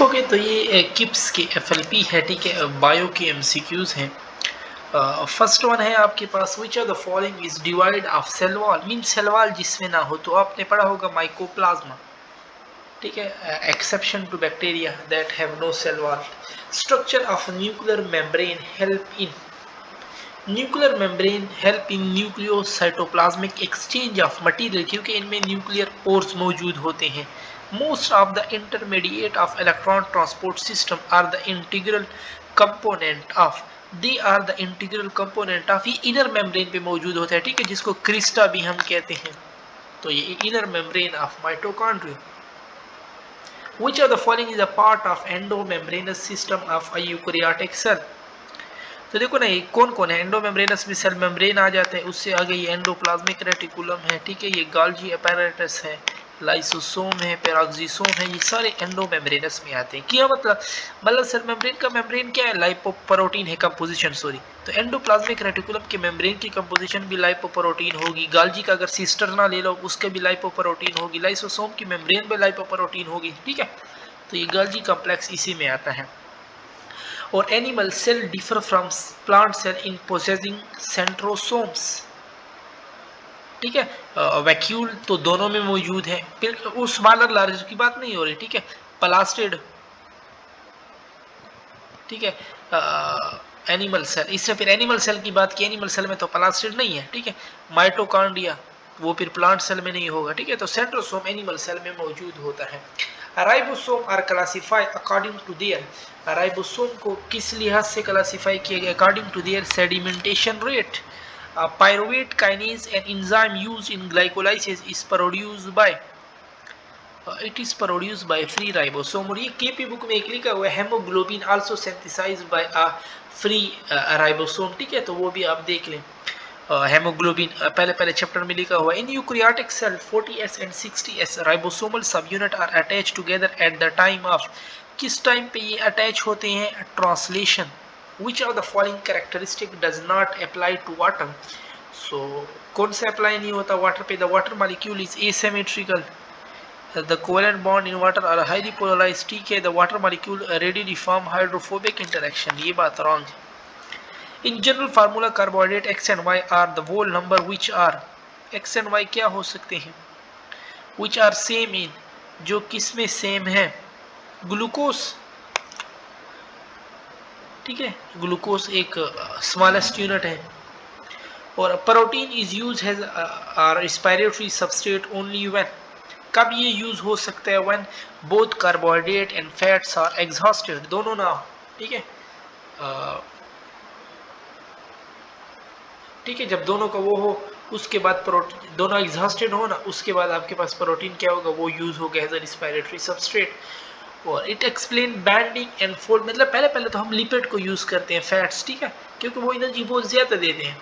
Okay, तो ये kips के एफएलपी है, ठीक है, बायो के एमसीक्यूज हैं। फर्स्ट वन है आपके पास, which are the following is divide of cell wall, mean cell wall जिसमें ना हो, तो आपने पढ़ा होगा माइकोप्लाज्मा, ठीक है, exception to bacteria that have no cell wall. Structure of nuclear membrane help in nucleocytoplasmic exchange of material, क्योंकि इनमें न्यूक्लियर पोर्स मौजूद होते हैं। Most of the intermediate of electron transport system are the integral component of ये inner membrane पे मौजूद होता है, ठीक है, जिसको क्रिस्टा भी हम कहते हैं। तो ये inner membrane of mitochondria. Which of the following is a part of endomembranous system of a eukaryotic cell? तो देखो ना, ये कौन कौन है, एंडोमेम्ब्रेनस में सेल मेम्ब्रेन आ जाते हैं, उससे आगे ये एंडोप्लाज्मिक रेटिकुलम है, ठीक है, ये गोल्गी अपैरेटस है, लाइसोसोम है, पेरोक्सिसोम है, ये सारे एंडोमेम्ब्रेनस में आते हैं। क्या मतलब सेल मेम्ब्रेन का मेम्ब्रेन क्या है, लाइपोप्रोटीन है कंपोजिशन, सॉरी। तो एंडोप्लाज्मिक रेटिकुलम के मेम्ब्रेन की कंपोजिशन भी लाइपोप्रोटीन होगी। गोल्गी का अगर सिस्टर ना ले लो, उसके भी लाइपोप्रोटीन होगी। लाइसोसोम की मेम्ब्रेन में लाइपोप्रोटीन होगी, ठीक है। तो ये गोल्गी कॉम्प्लेक्स इसी में आता है। और animal cell differ from plant cell in possessing centrosomes, ठीक है। वैक्यूल तो दोनों में मौजूद है, फिर उस स्मॉलर लार्जर की बात नहीं हो रही, ठीक है। प्लास्टिड, ठीक है, एनिमल सेल, इससे फिर एनिमल सेल की बात की, एनिमल सेल में तो प्लास्टिड नहीं है, ठीक है। माइटोकॉन्ड्रिया वो फिर प्लांट सेल में नहीं होगा, ठीक है। तो सेंट्रोसोम एनिमल सेल में मौजूद होता है। Ribosome are classified according to their, ribosome को किस लिहाज से क्लासिफाई किया गया, according to their sedimentation rate. Pyruvate kinase an enzyme used in glycolysis is produced by, it is produced by free ribosome. और ये केपी बुक में एक लिखा हुआ है, haemoglobin also synthesised by a free ribosome, ठीक है, तो वो भी आप देख लें। हेमोग्लोबिन पहले चैप्टर में लिखा हुआ है। In eukaryotic cell 40s and 60s ribosomal subunit are attach together at the time of, किस टाइम पे ये अटैच होते हैं, translation. Which of the following characteristic does not apply to water, so कौन सा अप्लाई नहीं होता वाटर पे, the water molecule is asymmetrical, the covalent bond in water are highly polarized, ठीक है, the water molecule readily form hydrophobic interaction, ये बात wrong है। In general formula carbohydrate x and y are the whole number which are, x and y क्या हो सकते हैं, which are same in, जो किस में सेम है, ग्लूकोज, ठीक है, ग्लूकोज एक स्मॉलेस्ट यूनिट है। और protein is use has respiratory substrate only when, कब ये यूज हो सकता है, when both carbohydrate and fats are exhausted, दोनों ना हो, ठीक है, ठीक है, जब दोनों का वो हो, उसके बाद प्रोटीन दोनों एग्जॉस्टेड हो ना, उसके बाद आपके पास प्रोटीन क्या होगा, वो यूज होगा एज अ रेस्पिरेटरी सबस्ट्रेट। और it explain banding and fold, मतलब पहले पहले तो हम लिपिड को यूज करते हैं, फैट्स, ठीक है, क्योंकि वो एनर्जी बहुत ज्यादा देते हैं,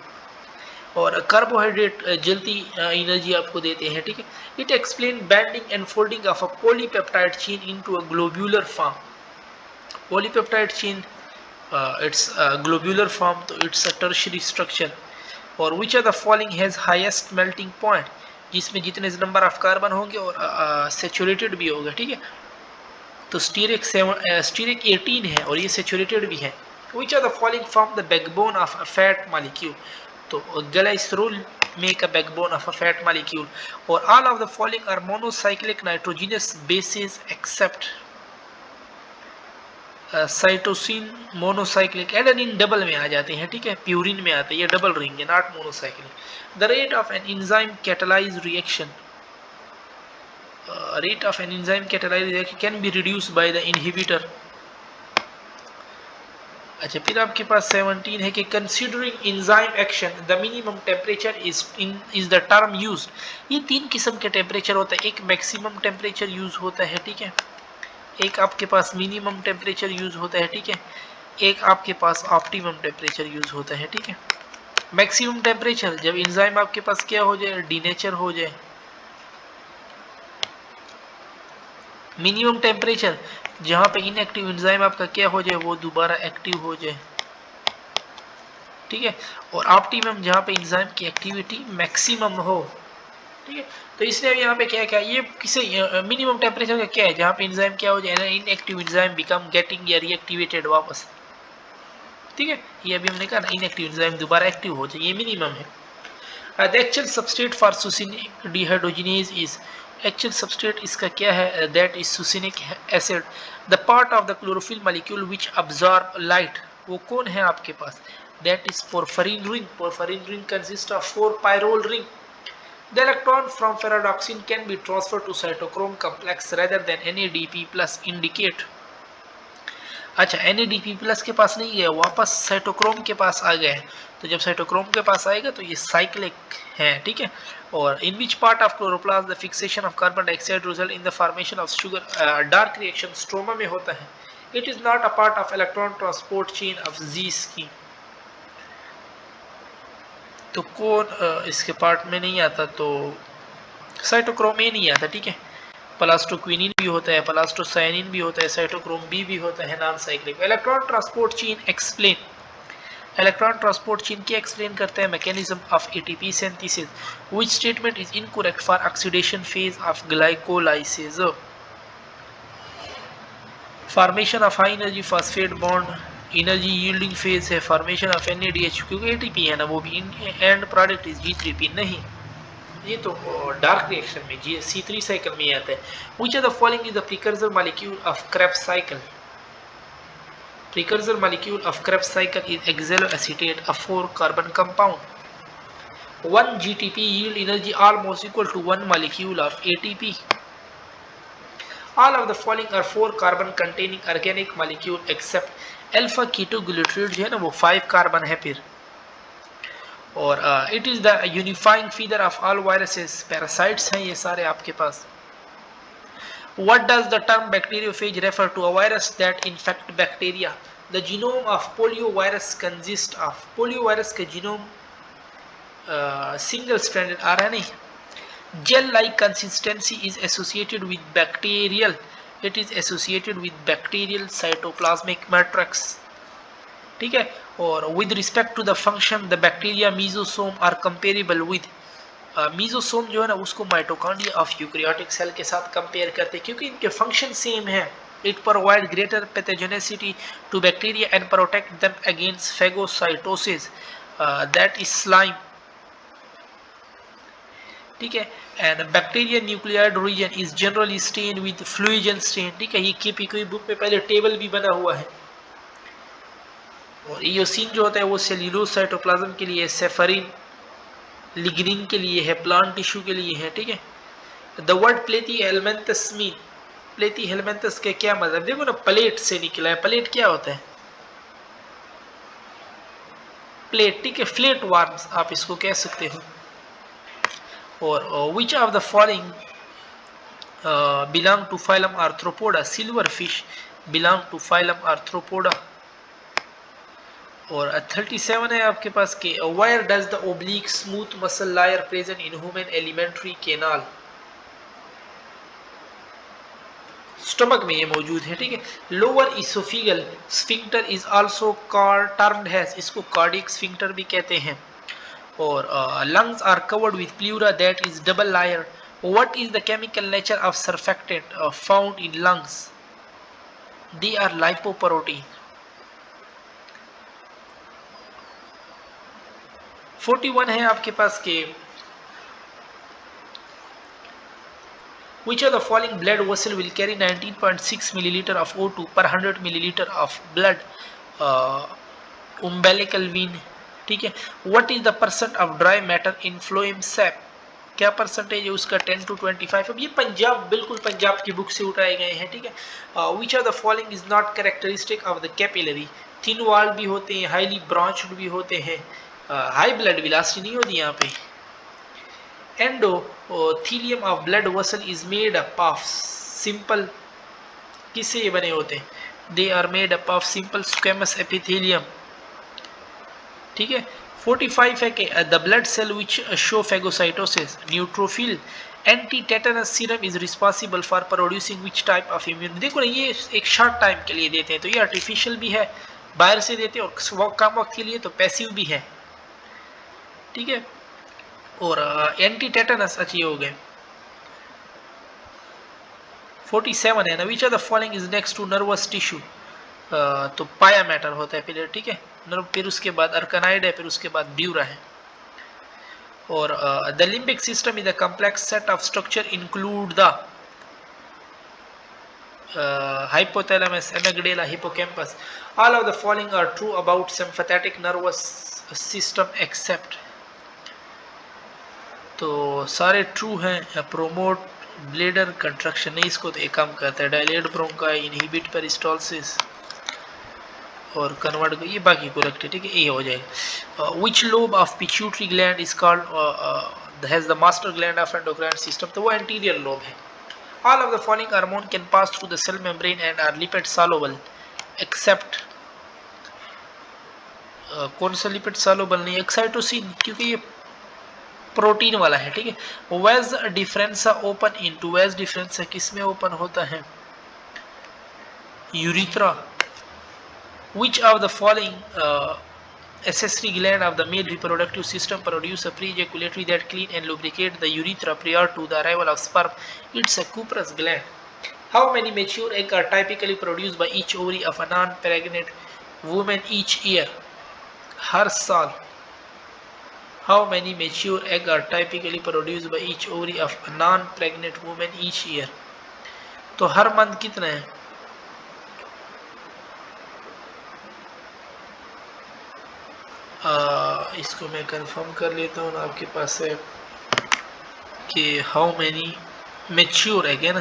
और कार्बोहाइड्रेट जल्दी एनर्जी आपको देते हैं, ठीक है। It explain banding and folding of a polypeptide chain into a globular form, polypeptide chain its globular form, तो इट्स अ टर्शियरी स्ट्रक्चर। और which are the following has highest melting point, जिसमें जितने number of carbon होंगे और saturated भी होगा, ठीक है। तो स्टीरिक 18 है और ये सेचुरेटेड भी है। Which are the following form the backbone of a fat molecule, तो glycerol make a backbone of a fat molecule. और all of the following are monocyclic nitrogenous bases except cytosine monocyclic, adenine double में आ जाते हैं, ठीक है, purine में आते हैं, ये डबल रिंग है, not monocyclic. The rate of an enzyme catalyse reaction, rate of an enzyme catalyzed reaction can be reduced by the inhibitor। अच्छा, फिर आपके पास 17 है कि considering enzyme action the minimum temperature is the term used. ये तीन किस्म के temperature होता है, एक मैक्सिमम टेम्परेचर यूज होता है, ठीक है, एक आपके पास मिनिमम टेम्परेचर यूज होता है, ठीक है, एक आपके पास ऑप्टिमम टेम्परेचर यूज होता है, ठीक है। मैक्सिमम टेम्परेचर जब एंजाइम आपके पास क्या हो जाए, डीनेचर हो जाए। मिनिमम टेम्परेचर जहां पे इनएक्टिव एंजाइम आपका क्या हो जाए, वो दोबारा एक्टिव हो जाए, ठीक है। और ऑप्टिमम जहां पे एंजाइम की एक्टिविटी मैक्सिमम हो। ठीक है। तो इसलिए अब यहाँ पे क्या क्या ये किसे मिनिमम टेम्परेचर का क्या है, जहाँ पे एंजाइम क्या हो जाए, इनएक्टिव एंजाइम बिकम गेटिंग या रीएक्टिवेटेड वापस। ठीक है, ये अभी हमने कहा ना, इनएक्टिव एंजाइम दोबारा एक्टिव हो जाए, ये मिनिमम है। The actual substrate for succinic dehydrogenase is actual substrate इसका क्या है, that is succinic acid, the part of the chlorophyll molecule which absorb light, वो कौन है आपके पास, that is porphyrin ring. Porphyrin ring consists of 4 pyrrole ring. The electron from ferredoxin can be transferred to cytochrome complex rather than NADP plus indicate. अच्छा, NADP plus के पास नहीं गया, वापस cytochrome के पास आ गया है। तो जब साइटोक्रोम के पास आएगा तो ये साइक्लिक है, ठीक है। और in which part of chloroplast the fixation of carbon dioxide result in the formation of sugar dark reaction stroma में होता है। It is not a part of electron transport chain of Z scheme. तो कौन इसके part में नहीं आता, तो साइटोक्रोम ए नहीं आता, ठीक है। प्लास्टोक्विनिन भी होता है, प्लास्टोसाइनिन भी होता है, साइटोक्रोम बी भी होता है, non cyclic. Electron transport chain explain, electron transport chain क्या एक्सप्लेन करते हैं, mechanism of ATP synthesis, which statement is incorrect for oxidation phase of glycolysis. Formation of high energy phosphate bond, energy yielding phase है, formation of NADH क्योंकि ATP है ना, वो भी and product is G3P नहीं, ये तो डार्क रिएक्शन में C3 साइकिल में आता है। Which of the following is the precursor molecule of Krebs cycle, precursor molecule of Krebs cycle is oxaloacetate, a 4 carbon compound. 1 GTP yield energy almost equal to 1 molecule of ATP. All of the following are 4 carbon containing organic molecule except alpha ketoglutarate जो है ना वो 5 carbon है फिर। और it is the unifying feature of all viruses, parasites हैं ये सारे आपके पास। What does the term bacteriophage refer to, a virus that infect bacteria. The genome of polio virus consist of, polio virus का genome single stranded RNA। Gel like consistency is associated with bacterial, it is associated with bacterial cytoplasmic matrix, ठीक है। और with respect to the function the bacteria mesosome are comparable with, mesosome जो है ना उसको mitochondria of eukaryotic cell के साथ compare करते हैं क्योंकि इनके फंक्शन सेम है। It provide greater pathogenicity to bacteria and protect them against phagocytosis that is slime, ठीक है। And bacteria nucleoid region is generally stain with Feulgen stain, ठीक है। ये केपी की बुक में पहले टेबल भी बना हुआ है। और इयोसिन जो होता है वो सेल्यूलोज साइटोप्लाज्म के लिए, सेफरिन लिग्निन के लिए है, प्लांट टिश्यू के लिए है, ठीक है। The word platyhelminthes mean, platyhelminthes के क्या मतलब, देखो ना प्लेट से निकला है, प्लेट क्या होता है, प्लेट, ठीक है। फ्लेट वार्म्स आप इसको कह सकते हो। और which of the following belong to phylum arthropoda, silverfish belong to phylum arthropoda. और 37 है आपके पास के where does the oblique smooth muscle layer present in human alimentary canal, stomach में ये मौजूद है, ठीक है। Lower oesophageal sphincter is also termed has, इसको कार्डियक स्फिंक्टर भी कहते हैं। और lungs are covered with pleura that is double layer. What is the chemical nature of surfactant found in lungs, they are lipoprotein. 41 है आपके पास के which of the following blood vessel will carry 19.6 milliliter of O2 per 100 milliliter of blood, umbilical vein, ठीक है। what is the percent of dry matter in phloem sap, क्या percentage है उसका, 10 to 25। अब ये पंजाब, बिल्कुल पंजाब की बुक से उठाए गए हैं, ठीक है। which of the following is not characteristic of the capillary, thin wall भी होते हैं, हाईली ब्रांच्ड भी होते हैं, हाई ब्लड वेलोसिटी नहीं होती यहाँ पे। Endothelium of blood vessel is made up of simple, किससे ये बने होते हैं, they are made up of simple squamous epithelium, ठीक है। 45 है कि the blood cell which show phagocytosis, neutrophil anti tetanus serum is responsible for producing which type of immune, देखो ना ये एक शॉर्ट टाइम के लिए देते हैं तो ये आर्टिफिशियल भी है, बाहर से देते हैं, और कम वक्त के लिए तो पैसिव भी है, ठीक है। और एंटी टेटनस अच्छी हो गए। 47 है ना, which are the following is next to nervous tissue, तो पाया मैटर होता है फिर, ठीक है, नर्व, फिर उसके बाद अर्कनाइड है, फिर उसके बाद ड्यूरा है। और the limbic system is the complex set of structure include the hypothalamus, amygdala, hippocampus. All of the following are true about sympathetic nervous system except, तो सारे ट्रू हैं। प्रोमोट ब्लेडर कंट्रक्शन नहीं, इसको तो एक काम करता है, डायलेट ब्रोंकाई, इनहिबिट पेरिस्टोलिसिस और कन्वर्ट, ये बाकी करेक्ट है, ठीक है, ये हो जाएगा। Which lobe of pituitary gland is called has the master gland of endocrine system, तो वो एंटीरियर लोब है। All of the following hormone can pass through the cell membrane and are lipid soluble except, कौन सा lipid soluble नहीं, एक्साइटोसिन, क्योंकि ये protein वाला है, ठीक है। Vas deferens open into, vas deferens किस में ओपन होता है, urethra. Which of the following accessory gland of the male reproductive system produce a pre-ejaculatory that clean and lubricate the urethra prior to the arrival of sperm? It's a Cooper's gland. How many mature eggs are typically produced by each ovary of a non-pregnant woman each year? हर साल। How many mature eggs are typically produced by each ovary of a non-pregnant woman each year? तो हर month कितना है, इसको मैं confirm कर लेता हूँ, आपके पास है कि हाउ मैनी मेच्योर एग है ना,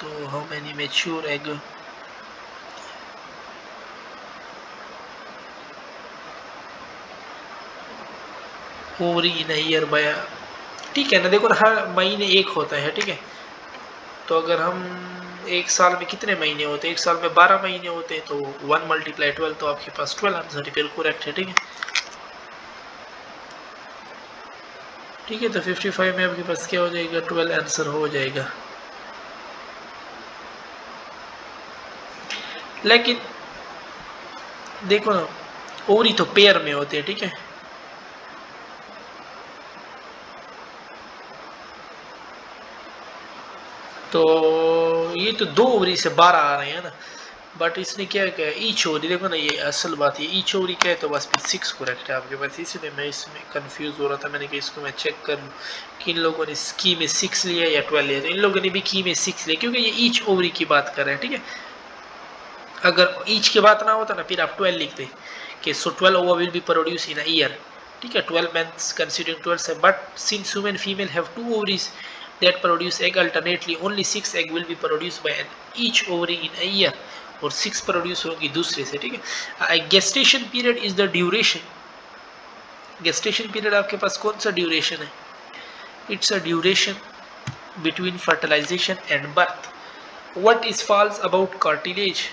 तो how many mature egg, ovary in year by, ठीक है ना, देखो हर महीने एक होता है, ठीक है, तो अगर हम एक साल में कितने महीने होते हैं, एक साल में 12 महीने होते हैं, तो 1 × 12, तो आपके पास 12 आंसर बिल्कुल करेक्ट है, ठीक है। ठीक है, तो 55 में आपके पास क्या हो जाएगा, 12 आंसर हो जाएगा। लेकिन देखो ना, ओवरी तो पेयर में होते हैं, ठीक है, तो ये तो 2 ओवरी से 12 आ रहे हैं ना, बट इसने क्या किया, ईच ओवरी, देखो ना, ये असल बात है, ईच ओवरी क्या है, तो बस 6 करेक्ट है आपके पास, इसलिए मैं इसमें कंफ्यूज हो रहा था, मैंने कहा इसको मैं चेक कर लूँ कि इन लोगों ने की में 6 लिया या 12 लिया, तो इन लोगों ने भी की में 6 लिया, क्योंकि ये ईच ओवरी की बात कर रहे हैं, ठीक है। अगर ईच की बात ना होता ना, फिर आप 12 लिखते कि सो 12 over will be produce in a year, ठीक है, 12 मंथ्स कंसीडरिंग 12 से, but since human female have 2 ovaries that produce egg alternately, only 6 egg will be produced by each ovary in a year, और 6 प्रोड्यूस होंगी दूसरे से, ठीक है। Gestation period is the duration, gestation period आपके पास कौन सा ड्यूरेशन है, it's a duration between fertilisation and birth. What is false about cartilage,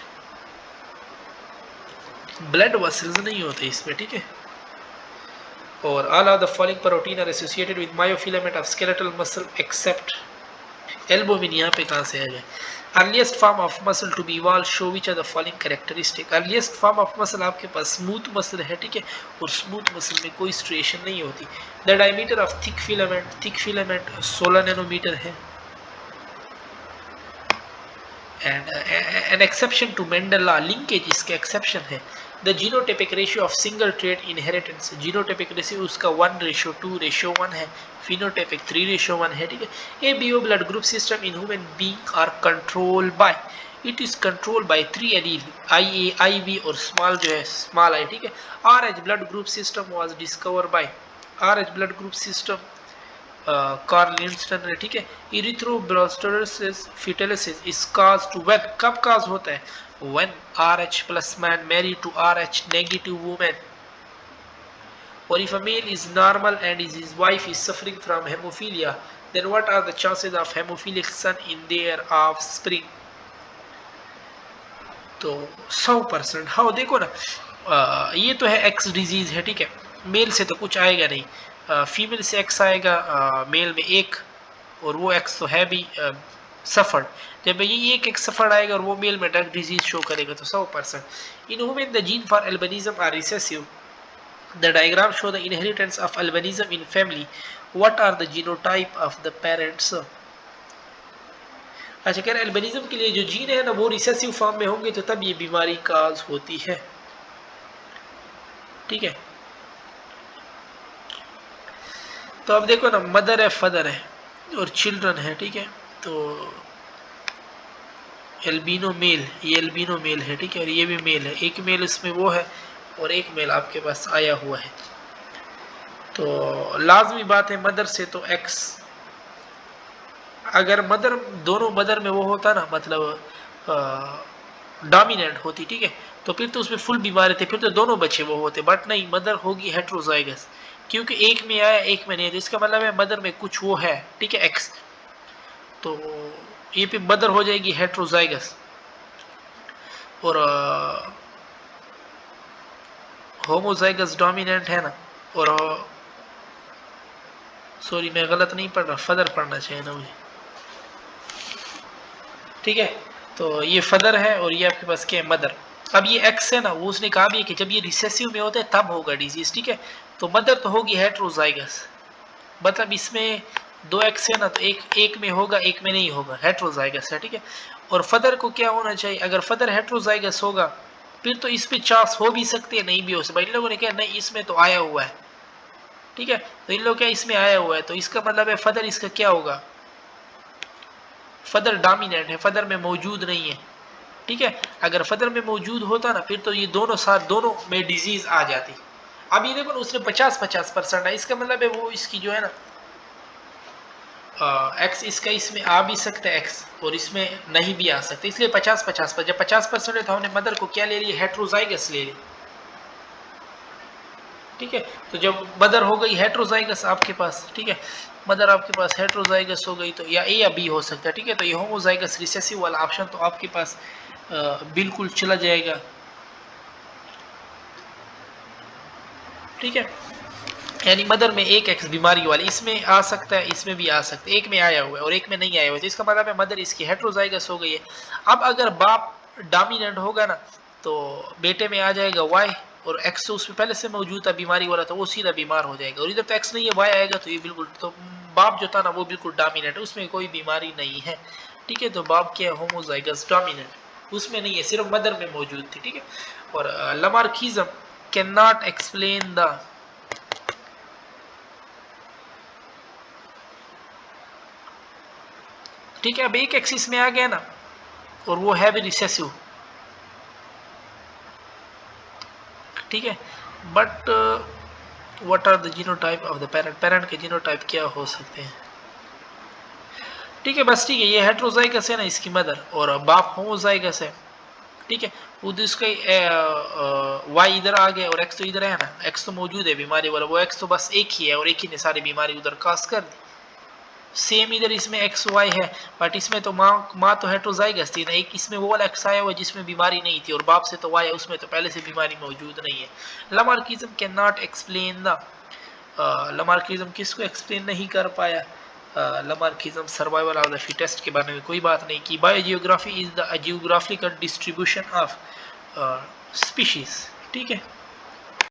blood vessels नहीं होते इसमें, ठीक है। और all of the following protein are associated with myofilament of skeletal muscle except, albumin यहाँ पे कहाँ से आ गया। Earliest form of muscle to be evolve show which are the following characteristic, earliest form of muscle आपके पास smooth muscle है, ठीक है, और स्मूथ मसल में कोई स्ट्रेशन नहीं होती। The diameter of thick filament 16 nanometre है। And an exception to Mendel law, linkage इसका एक्सेप्शन है। The genotypic ratio of single trait inheritance, genotypic ratio उसका 1:2:1 है, फिनोटाइपिक 3:1 है, ठीक है। A BO blood group system in human being are controlled by, it is controlled by 3 allele, I A, I B और small जो है small I, ठीक है। R H blood group system was discover by, R H blood group system Karl Landsteiner ने, ठीक है। Erythroblastosis fetalis is cause to when, कब cause होता है, when RH plus man marry to RH negative women, or if a male is normal and his wife is suffering from hemophilia, then what are the chances of hemophilic son in their offspring, तो 100%। हाँ देखो ना, ये तो है x disease है, ठीक है, मेल से तो कुछ आएगा नहीं, फीमेल से एक्स आएगा, मेल में एक, और वो एक्स तो है भी सफर्ड, जब ये एक सफर्ड आएगा और वो मेल में ड्रग डिजीज शो करेगा, तो 100%। In women the gene for albinism are recessive, The diagram show the inheritance of albinism in family. What are the genotype of the parents? अच्छा कह रहे अल्बिनिज्म के लिए जो जीन है ना वो रिसेसिव फॉर्म में होंगे तो तब ये बीमारी काज होती है। ठीक है, तो अब देखो ना, मदर है, फादर है और चिल्ड्रन है। ठीक है, तो एल्बिनो मेल, ये एल्बिनो मेल है। ठीक है, और ये भी मेल है, एक मेल इसमें वो है और एक मेल आपके पास आया हुआ है। तो लाजमी बात है मदर से तो एक्स, अगर मदर, दोनों मदर में वो होता ना, मतलब डोमिनेंट होती, ठीक है, तो फिर तो उसमें फुल बीमारी थे, फिर तो दोनों बच्चे वो होते। बट नहीं, मदर होगी हेट्रोजाइगस, क्योंकि एक में आया एक में नहीं, तो इसका मतलब है मदर में कुछ वो है। ठीक है, एक्स, तो ये पे मदर हो जाएगी हेट्रोजाइगस और होमोजाइगस डोमिनेंट है ना, और सॉरी मैं गलत नहीं पढ़ रहा, फदर पढ़ना चाहिए ना मुझे। ठीक है, तो ये फदर है और ये आपके पास क्या है, मदर। अब ये एक्स है ना, वो उसने कहा भी है कि जब ये रिसेसिव में होता है तब होगा डिजीज। ठीक है, तो मदर तो होगी हेट्रोजाइगस, मतलब इसमें दो एक्स है ना, तो एक एक में होगा एक में नहीं होगा, हेट्रोजाइगस है। ठीक है, और फदर को क्या होना चाहिए, अगर फदर हेट्रोजाइगस होगा फिर तो इस पे चांस हो भी सकते हैं, नहीं भी हो सकते। इन लोगों ने क्या, नहीं इसमें तो आया हुआ है। ठीक है, तो इन लोग क्या, इसमें आया हुआ है, तो इसका मतलब है फदर इसका क्या होगा, फदर डोमिनेंट है, फदर में मौजूद नहीं है। ठीक है, अगर फदर में मौजूद होता ना फिर तो ये दोनों साथ, दोनों में डिजीज आ जाती। अब ये देखो ना, उसने 50-50% है, इसका मतलब है वो इसकी जो है ना एक्स, इसका इसमें आ भी सकता है एक्स और इसमें नहीं भी आ सकता, इसलिए 50-50 पर, जब 50% है तो हमने मदर को क्या ले लिया, हेट्रोजाइगस ले लिया। ठीक है, तो जब मदर हो गई हेट्रोजाइगस आपके पास, ठीक है, मदर आपके पास हेट्रोजाइगस हो गई तो या ए या बी हो सकता है। ठीक है, तो ये होमोजाइगस रिसेसिव वाला ऑप्शन तो आपके पास बिल्कुल चला जाएगा। ठीक है, यानी मदर में एक एक्स बीमारी वाली, इसमें आ सकता है इसमें भी आ सकता है, एक में आया हुआ है और एक में नहीं आया हुआ है, तो इसका मतलब है मदर इसकी हेट्रोजाइगस हो गई है। अब अगर बाप डोमिनेंट होगा ना तो बेटे में आ जाएगा वाई, और एक्स तो उसमें पहले से मौजूद था बीमारी वाला, तो वो सीधा बीमार हो जाएगा। और इधर तो एक्स नहीं है, वाई आएगा, तो ये बिल्कुल, तो बाप जो था ना वो बिल्कुल डोमिनेंट है, उसमें कोई बीमारी नहीं है। ठीक है, तो बाप क्या है, होमोजाइगस डोमिनेंट, उसमें नहीं है, सिर्फ मदर में मौजूद थी। ठीक है, और लमार्किज्म कैन नॉट एक्सप्लेन द, ठीक है, अब एक एक्सिस में आ गया ना और वो है भी रिसेसिव। ठीक है, but what are the genotype of the parent, parent के जीनोटाइप क्या हो सकते हैं। ठीक है, बस ठीक है, ये हेट्रोजाइगस है ना इसकी मदर, और बाप होमोजाइगस है। ठीक है, उधर इसका वाई इधर आ गया और एक्स तो इधर है ना, एक्स तो मौजूद है बीमारी वाला, वो एक्स तो बस एक ही है और एक ही ने सारी बीमारी उधर कास कर दी। सेम इधर इसमें एक्स वाई है, बट इसमें तो माँ तो हेट्रोजाइगस थी ना, एक इसमें वो वाला एक्स आया हुआ जिसमें बीमारी नहीं थी, और बाप से तो वाई है, उसमें तो पहले से बीमारी मौजूद नहीं है। लमार्किज्म कैन नॉट एक्सप्लेन द, लमार्किज्म किसको एक्सप्लेन नहीं कर पाया, लमार्किज्म सर्वाइवल ऑफ द फिटेस्ट के बारे में कोई बात नहीं की। Biogeography is the geographical distribution of species. ठीक है,